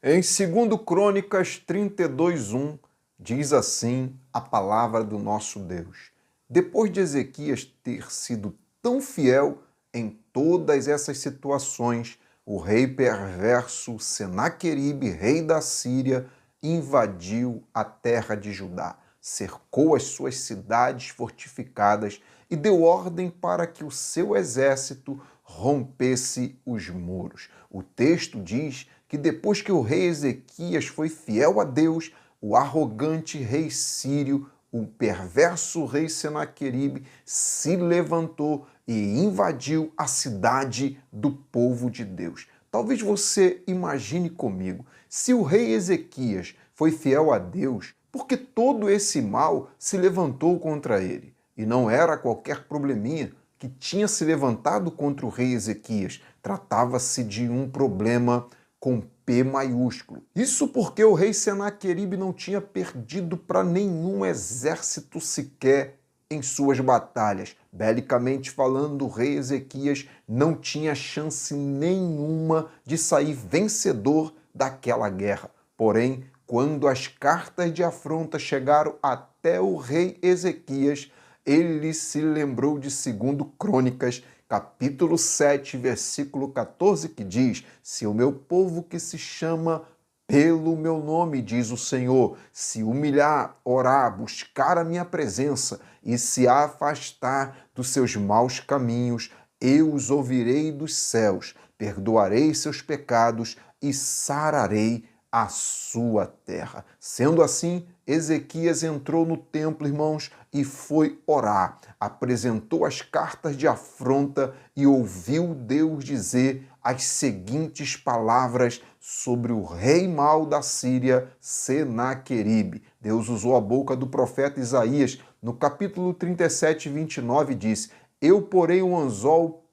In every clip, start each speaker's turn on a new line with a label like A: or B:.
A: Em 2 Crônicas 32:1, diz assim a palavra do nosso Deus. Depois de Ezequias ter sido tão fiel em todas essas situações, o rei perverso Senaqueribe, rei da Síria, invadiu a terra de Judá, cercou as suas cidades fortificadas e deu ordem para que o seu exército rompesse os muros. O texto diz que depois que o rei Ezequias foi fiel a Deus, o arrogante rei sírio, o perverso rei Senaqueribe, se levantou e invadiu a cidade do povo de Deus. Talvez você imagine comigo, se o rei Ezequias foi fiel a Deus, por que todo esse mal se levantou contra ele? E não era qualquer probleminha que tinha se levantado contra o rei Ezequias. Tratava-se de um problema com P maiúsculo. Isso porque o rei Senaqueribe não tinha perdido para nenhum exército sequer em suas batalhas. Belicamente falando, o rei Ezequias não tinha chance nenhuma de sair vencedor daquela guerra. Porém, quando as cartas de afronta chegaram até o rei Ezequias, ele se lembrou de 2 Crônicas, capítulo 7, versículo 14, que diz: se o meu povo que se chama pelo meu nome, diz o Senhor, se humilhar, orar, buscar a minha presença e se afastar dos seus maus caminhos, eu os ouvirei dos céus, perdoarei seus pecados e sararei a sua terra. Sendo assim, Ezequias entrou no templo, irmãos, e foi orar. Apresentou as cartas de afronta e ouviu Deus dizer as seguintes palavras sobre o rei mau da Síria, Senaqueribe. Deus usou a boca do profeta Isaías no capítulo 37, 29, disse: eu porei um anzol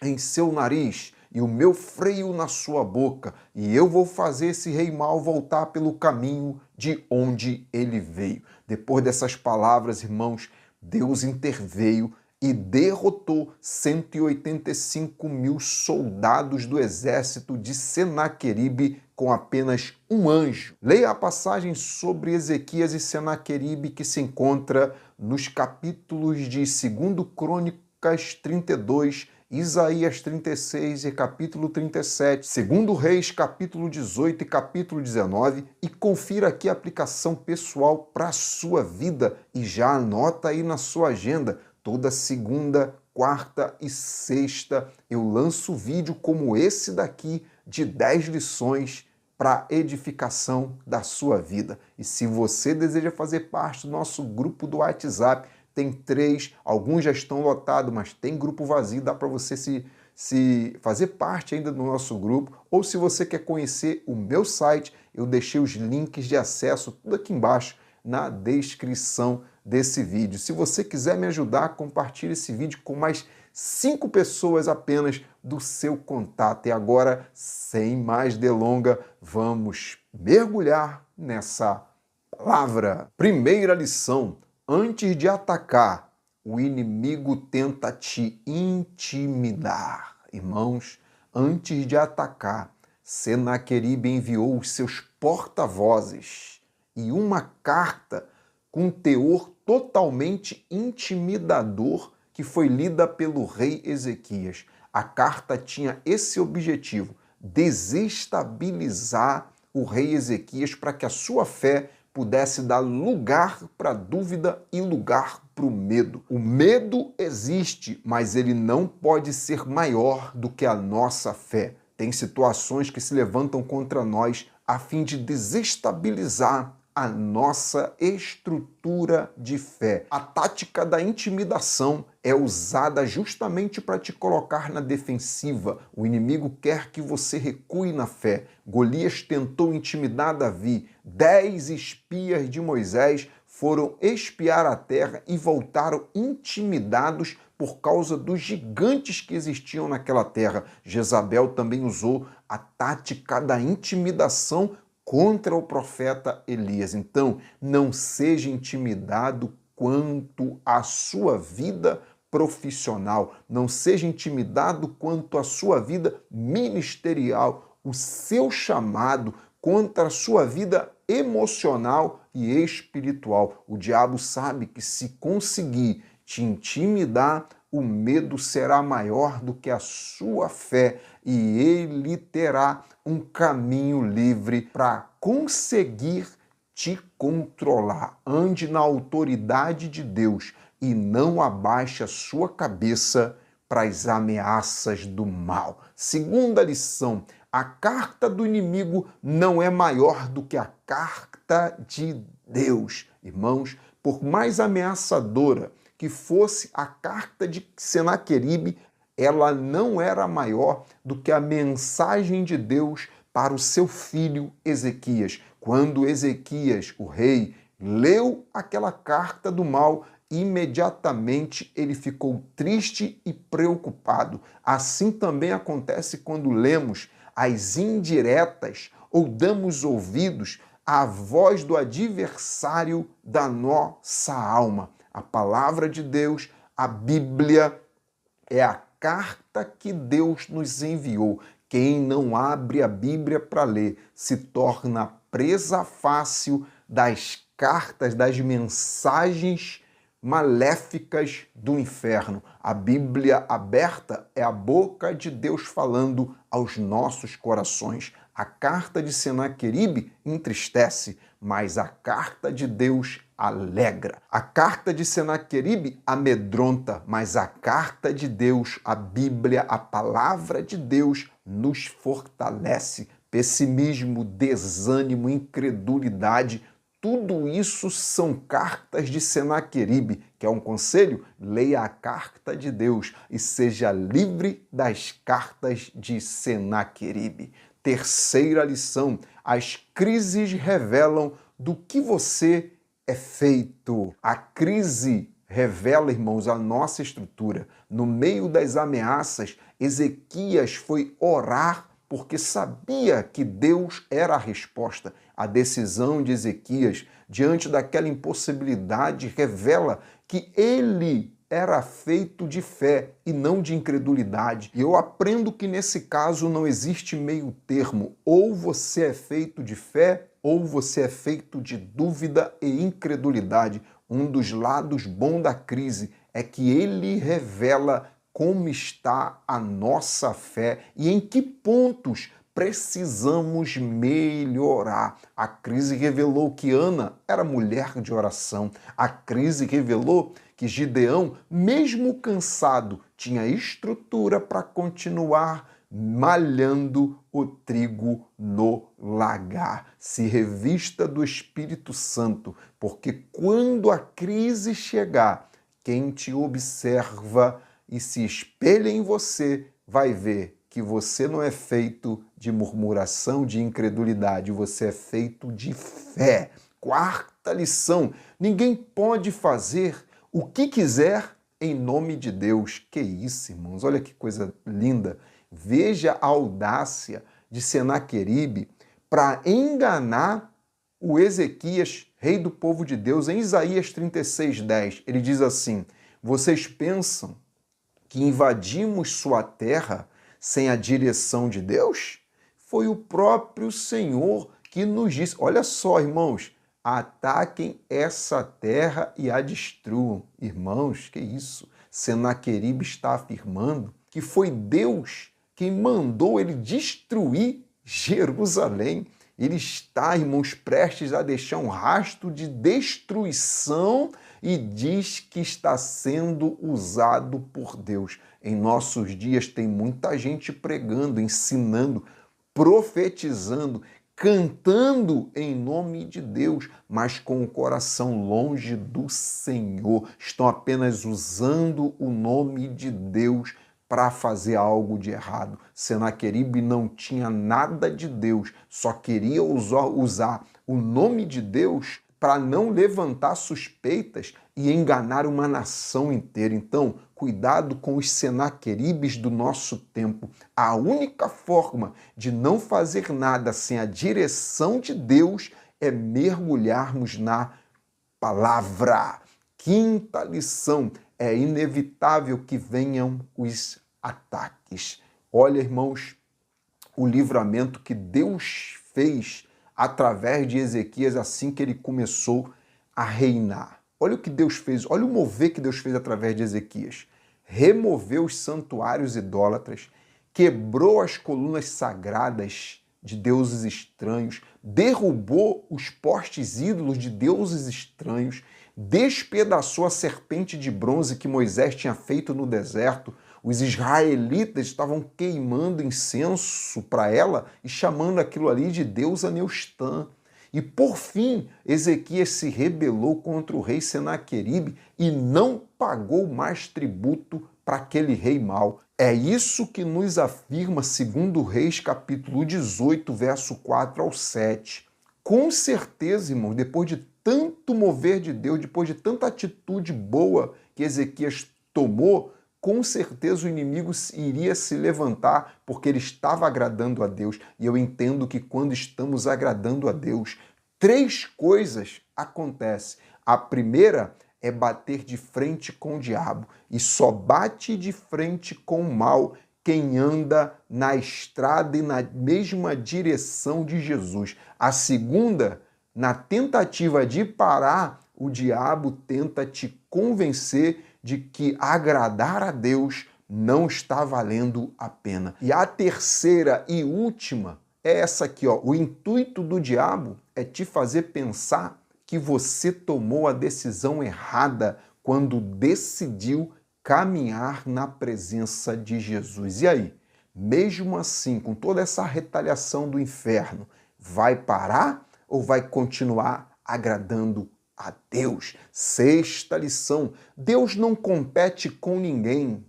A: em seu nariz e o meu freio na sua boca, e eu vou fazer esse rei mau voltar pelo caminho de onde ele veio. Depois dessas palavras, irmãos, Deus interveio e derrotou 185 mil soldados do exército de Senaqueribe com apenas um anjo. Leia a passagem sobre Ezequias e Senaqueribe que se encontra nos capítulos de 2 Crônicas 32, Isaías 36 e capítulo 37, 2 Reis capítulo 18 e capítulo 19, e confira aqui a aplicação pessoal para a sua vida e já anota aí na sua agenda. Toda segunda, quarta e sexta eu lanço vídeo como esse daqui de 10 lições para edificação da sua vida. E se você deseja fazer parte do nosso grupo do WhatsApp, tem 3, alguns já estão lotados, mas tem grupo vazio, dá para você se fazer parte ainda do nosso grupo. Ou se você quer conhecer o meu site, eu deixei os links de acesso tudo aqui embaixo na descrição desse vídeo. Se você quiser me ajudar, compartilhe esse vídeo com mais 5 pessoas apenas do seu contato. E agora, sem mais delonga, vamos mergulhar nessa palavra. Primeira lição: antes de atacar, o inimigo tenta te intimidar. Irmãos, antes de atacar, Senaqueribe enviou os seus porta-vozes e uma carta com teor totalmente intimidador que foi lida pelo rei Ezequias. A carta tinha esse objetivo: desestabilizar o rei Ezequias para que a sua fé pudesse dar lugar para a dúvida e lugar para o medo. O medo existe, mas ele não pode ser maior do que a nossa fé. Tem situações que se levantam contra nós a fim de desestabilizar a nossa estrutura de fé. A tática da intimidação é usada justamente para te colocar na defensiva. O inimigo quer que você recue na fé. Golias tentou intimidar Davi. 10 espias de Moisés foram espiar a terra e voltaram intimidados por causa dos gigantes que existiam naquela terra. Jezabel também usou a tática da intimidação contra o profeta Elias. Então, não seja intimidado quanto à sua vida profissional, não seja intimidado quanto à sua vida ministerial. O seu chamado contra a sua vida emocional e espiritual. O diabo sabe que se conseguir te intimidar, o medo será maior do que a sua fé e ele terá um caminho livre para conseguir te controlar. Ande na autoridade de Deus e não abaixe a sua cabeça para as ameaças do mal. Segunda lição: a carta do inimigo não é maior do que a carta de Deus. Irmãos, por mais ameaçadora que fosse a carta de Senaqueribe, ela não era maior do que a mensagem de Deus para o seu filho Ezequias. Quando Ezequias, o rei, leu aquela carta do mal, imediatamente ele ficou triste e preocupado. Assim também acontece quando lemos as indiretas ou damos ouvidos à voz do adversário da nossa alma. A palavra de Deus, a Bíblia, é a carta que Deus nos enviou. Quem não abre a Bíblia para ler se torna presa fácil das cartas, das mensagens maléficas do inferno. A Bíblia aberta é a boca de Deus falando aos nossos corações. A carta de Senaqueribe entristece, mas a carta de Deus alegra. A carta de Senaqueribe amedronta, mas a carta de Deus, a Bíblia, a palavra de Deus, nos fortalece. Pessimismo, desânimo, incredulidade, tudo isso são cartas de Senaqueribe. Quer um conselho? Leia a carta de Deus e seja livre das cartas de Senaqueribe. Terceira lição: as crises revelam do que você é feito. A crise revela, irmãos, a nossa estrutura. No meio das ameaças, Ezequias foi orar porque sabia que Deus era a resposta. A decisão de Ezequias diante daquela impossibilidade revela que ele era feito de fé e não de incredulidade. E eu aprendo que nesse caso não existe meio termo. Ou você é feito de fé, ou você é feito de dúvida e incredulidade. Um dos lados bons da crise é que ele revela como está a nossa fé e em que pontos precisamos melhorar. A crise revelou que Ana era mulher de oração. A crise revelou que Gideão, mesmo cansado, tinha estrutura para continuar malhando o trigo no lagar. Se revista do Espírito Santo, porque quando a crise chegar, quem te observa e se espelha em você vai ver que você não é feito de murmuração, de incredulidade, você é feito de fé. Quarta lição: ninguém pode fazer o que quiser em nome de Deus. Que isso, irmãos, olha que coisa linda. Veja a audácia de Senaqueribe para enganar o Ezequias, rei do povo de Deus. Em Isaías 36:10, ele diz assim: vocês pensam que invadimos sua terra sem a direção de Deus? Foi o próprio Senhor que nos disse. Olha só, irmãos, ataquem essa terra e a destruam. Irmãos, que isso? Senaqueribe está afirmando que foi Deus quem mandou ele destruir Jerusalém. Ele está, irmãos, prestes a deixar um rastro de destruição e diz que está sendo usado por Deus. Em nossos dias tem muita gente pregando, ensinando, profetizando, cantando em nome de Deus, mas com o coração longe do Senhor. Estão apenas usando o nome de Deus para fazer algo de errado. Senaqueribe não tinha nada de Deus, só queria usar o nome de Deus para não levantar suspeitas e enganar uma nação inteira. Então, cuidado com os Senaqueribes do nosso tempo. A única forma de não fazer nada sem a direção de Deus é mergulharmos na palavra. Quinta lição: é inevitável que venham os ataques. Olha, irmãos, o livramento que Deus fez através de Ezequias assim que ele começou a reinar. Olha o que Deus fez, olha o mover que Deus fez através de Ezequias. Removeu os santuários idólatras, quebrou as colunas sagradas de deuses estranhos, derrubou os postes ídolos de deuses estranhos, despedaçou a serpente de bronze que Moisés tinha feito no deserto. Os israelitas estavam queimando incenso para ela e chamando aquilo ali de deusa Neustã. E por fim, Ezequias se rebelou contra o rei Senaqueribe e não pagou mais tributo para aquele rei mau. É isso que nos afirma 2 Reis, capítulo 18, verso 4 ao 7. Com certeza, irmãos, depois de tanto mover de Deus, depois de tanta atitude boa que Ezequias tomou, com certeza o inimigo iria se levantar porque ele estava agradando a Deus. E eu entendo que quando estamos agradando a Deus, 3 coisas acontecem. A primeira é bater de frente com o diabo. E só bate de frente com o mal quem anda na estrada e na mesma direção de Jesus. A segunda, na tentativa de parar, o diabo tenta te convencer de que agradar a Deus não está valendo a pena. E a terceira e última é essa aqui, ó. O intuito do diabo é te fazer pensar que você tomou a decisão errada quando decidiu caminhar na presença de Jesus. E aí? Mesmo assim, com toda essa retaliação do inferno, vai parar ou vai continuar agradando a Deus? Sexta lição: Deus não compete com ninguém.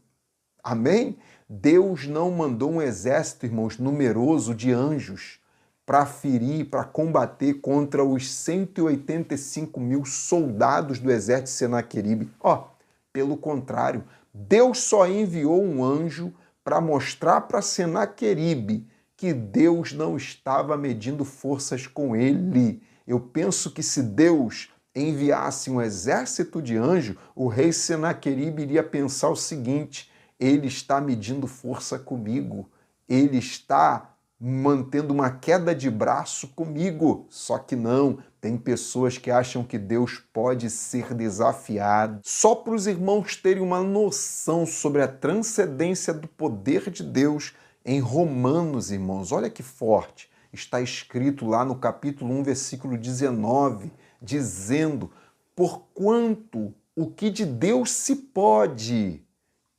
A: Amém? Deus não mandou um exército, irmãos, numeroso de anjos para ferir, para combater contra os 185 mil soldados do exército de Senaqueribe. Pelo contrário, Deus só enviou um anjo para mostrar para Senaqueribe que Deus não estava medindo forças com ele. Eu penso que se Deus enviasse um exército de anjos, o rei Senaqueribe iria pensar o seguinte: ele está medindo força comigo, ele está mantendo uma queda de braço comigo. Só que não, tem pessoas que acham que Deus pode ser desafiado. Só para os irmãos terem uma noção sobre a transcendência do poder de Deus, em Romanos, irmãos, olha que forte, está escrito lá no capítulo 1, versículo 19, dizendo: porquanto o que de Deus se pode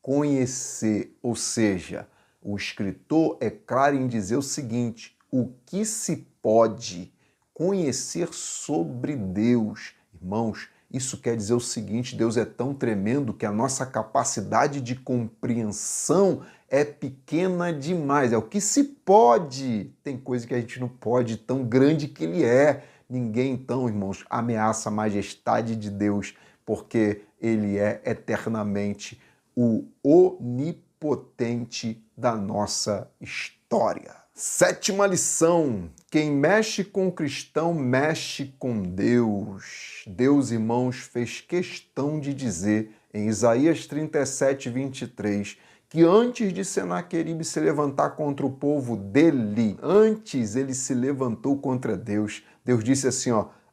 A: conhecer, ou seja, o escritor é claro em dizer o seguinte: o que se pode conhecer sobre Deus. Irmãos, isso quer dizer o seguinte: Deus é tão tremendo que a nossa capacidade de compreensão é pequena demais. É o que se pode. Tem coisa que a gente não pode, tão grande que ele é. Ninguém, então, irmãos, ameaça a majestade de Deus, porque ele é eternamente o onipotente da nossa história. Sétima lição: quem mexe com o cristão mexe com Deus. Deus, irmãos, fez questão de dizer em Isaías 37, 23, que antes de Senaqueribe se levantar contra o povo dele, antes ele se levantou contra Deus. Deus disse assim,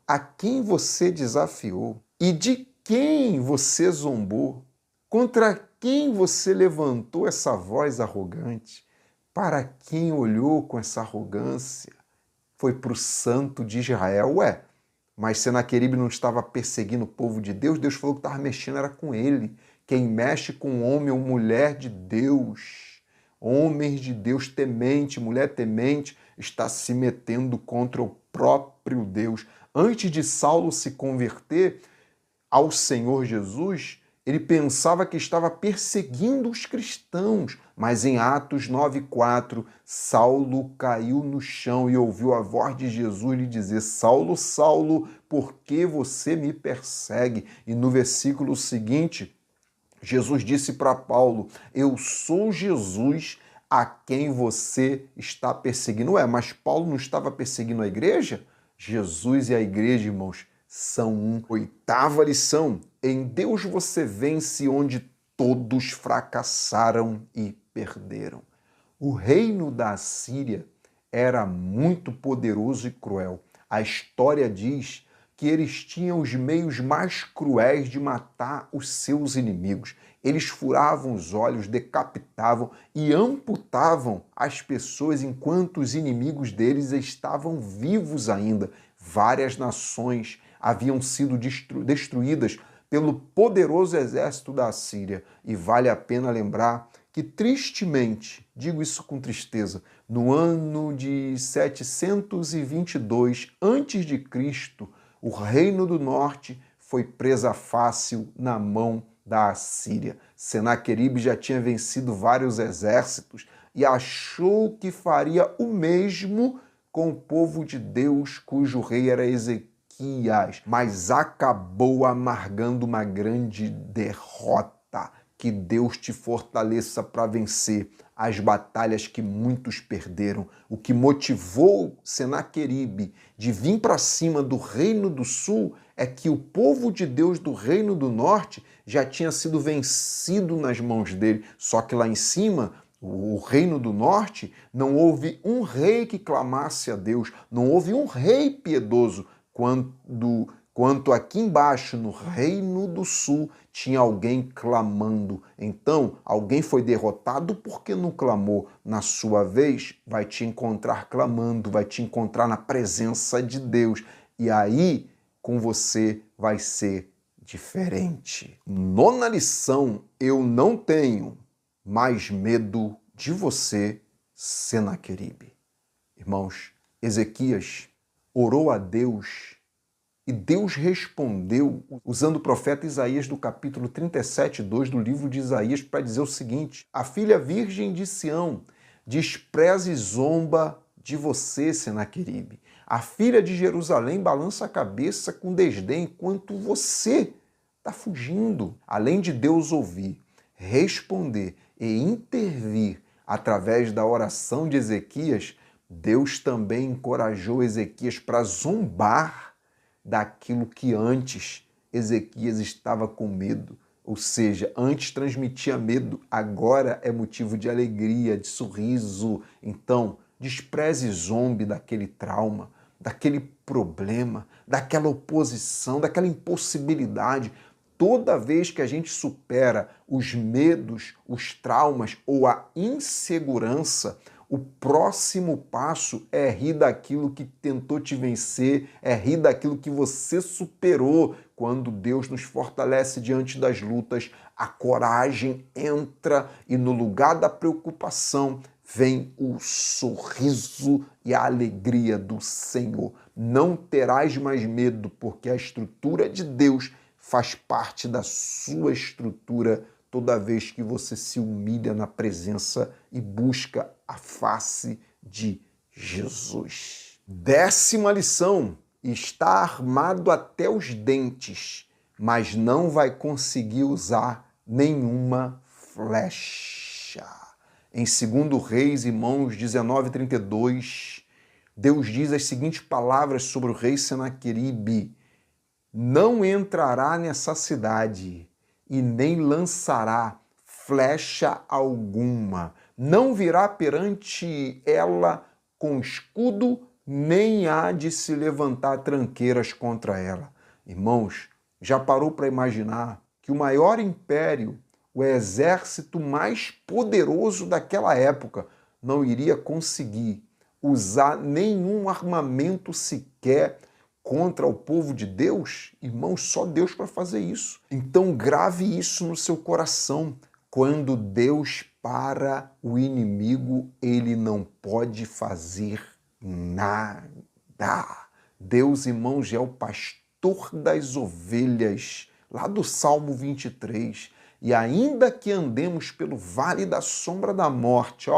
A: a quem você desafiou? E de quem você zombou? Contra quem você levantou essa voz arrogante? Para quem olhou com essa arrogância? Foi para o santo de Israel. Mas Senaqueribe não estava perseguindo o povo de Deus, Deus falou que estava mexendo era com ele. Quem mexe com homem ou mulher de Deus, homens de Deus temente, mulher temente, está se metendo contra o próprio Deus. Antes de Saulo se converter ao Senhor Jesus, ele pensava que estava perseguindo os cristãos, mas em Atos 9,4, Saulo caiu no chão e ouviu a voz de Jesus lhe dizer: Saulo, Saulo, por que você me persegue? E no versículo seguinte, Jesus disse para Paulo: eu sou Jesus a quem você está perseguindo. Mas Paulo não estava perseguindo a igreja? Jesus e a igreja, irmãos, são um. Oitava lição: em Deus você vence onde todos fracassaram e perderam. O reino da Assíria era muito poderoso e cruel. A história diz que eles tinham os meios mais cruéis de matar os seus inimigos. Eles furavam os olhos, decapitavam e amputavam as pessoas enquanto os inimigos deles estavam vivos ainda. Várias nações haviam sido destruídas pelo poderoso exército da Assíria. E vale a pena lembrar que, tristemente, digo isso com tristeza, no ano de 722 a.C., o Reino do Norte foi presa fácil na mão da Assíria. Senaqueribe já tinha vencido vários exércitos e achou que faria o mesmo com o povo de Deus, cujo rei era Ezequias, mas acabou amargando uma grande derrota. Que Deus te fortaleça para vencer as batalhas que muitos perderam. O que motivou Senaqueribe de vir para cima do Reino do Sul é que o povo de Deus do Reino do Norte já tinha sido vencido nas mãos dele. Só que lá em cima, o Reino do Norte, não houve um rei que clamasse a Deus, não houve um rei piedoso quanto aqui embaixo, no Reino do Sul, tinha alguém clamando. Então, alguém foi derrotado porque não clamou. Na sua vez, vai te encontrar clamando, vai te encontrar na presença de Deus. E aí, com você, vai ser diferente. Nona lição: eu não tenho mais medo de você, Senaqueribe. Irmãos, Ezequias orou a Deus e Deus respondeu usando o profeta Isaías do capítulo 37:2 do livro de Isaías para dizer o seguinte: a filha virgem de Sião despreza e zomba de você, Senaqueribe. A filha de Jerusalém balança a cabeça com desdém enquanto você está fugindo. Além de Deus ouvir, responder e intervir através da oração de Ezequias, Deus também encorajou Ezequias para zombar daquilo que antes Ezequias estava com medo. Ou seja, antes transmitia medo, agora é motivo de alegria, de sorriso. Então, despreze e zombe daquele trauma, daquele problema, daquela oposição, daquela impossibilidade. Toda vez que a gente supera os medos, os traumas ou a insegurança, o próximo passo é rir daquilo que tentou te vencer, é rir daquilo que você superou. Quando Deus nos fortalece diante das lutas, a coragem entra e no lugar da preocupação vem o sorriso e a alegria do Senhor. Não terás mais medo, porque a estrutura de Deus faz parte da sua estrutura toda vez que você se humilha na presença e busca a face de Jesus. 10ª lição: está armado até os dentes, mas não vai conseguir usar nenhuma flecha. Em 2 Reis, irmãos, 19:32, Deus diz as seguintes palavras sobre o rei Senaqueribe: não entrará nessa cidade e nem lançará flecha alguma. Não virá perante ela com escudo, nem há de se levantar tranqueiras contra ela. Irmãos, já parou para imaginar que o maior império, o exército mais poderoso daquela época, não iria conseguir usar nenhum armamento sequer contra o povo de Deus? Irmãos, só Deus para fazer isso. Então grave isso no seu coração. Quando Deus para o inimigo, ele não pode fazer nada. Deus, irmãos, é o pastor das ovelhas, lá do Salmo 23. E ainda que andemos pelo vale da sombra da morte,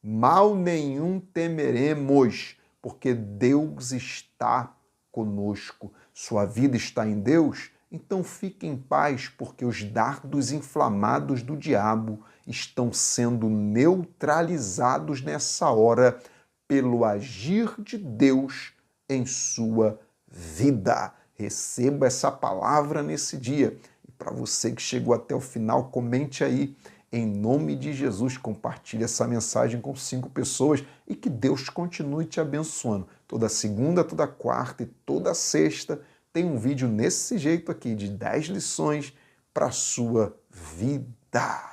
A: mal nenhum temeremos, porque Deus está conosco. Sua vida está em Deus? Então fique em paz, porque os dardos inflamados do diabo estão sendo neutralizados nessa hora pelo agir de Deus em sua vida. Receba essa palavra nesse dia. E para você que chegou até o final, comente aí. Em nome de Jesus, compartilhe essa mensagem com 5 pessoas e que Deus continue te abençoando. Toda segunda, toda quarta e toda sexta tem um vídeo nesse jeito aqui de 10 lições para a sua vida.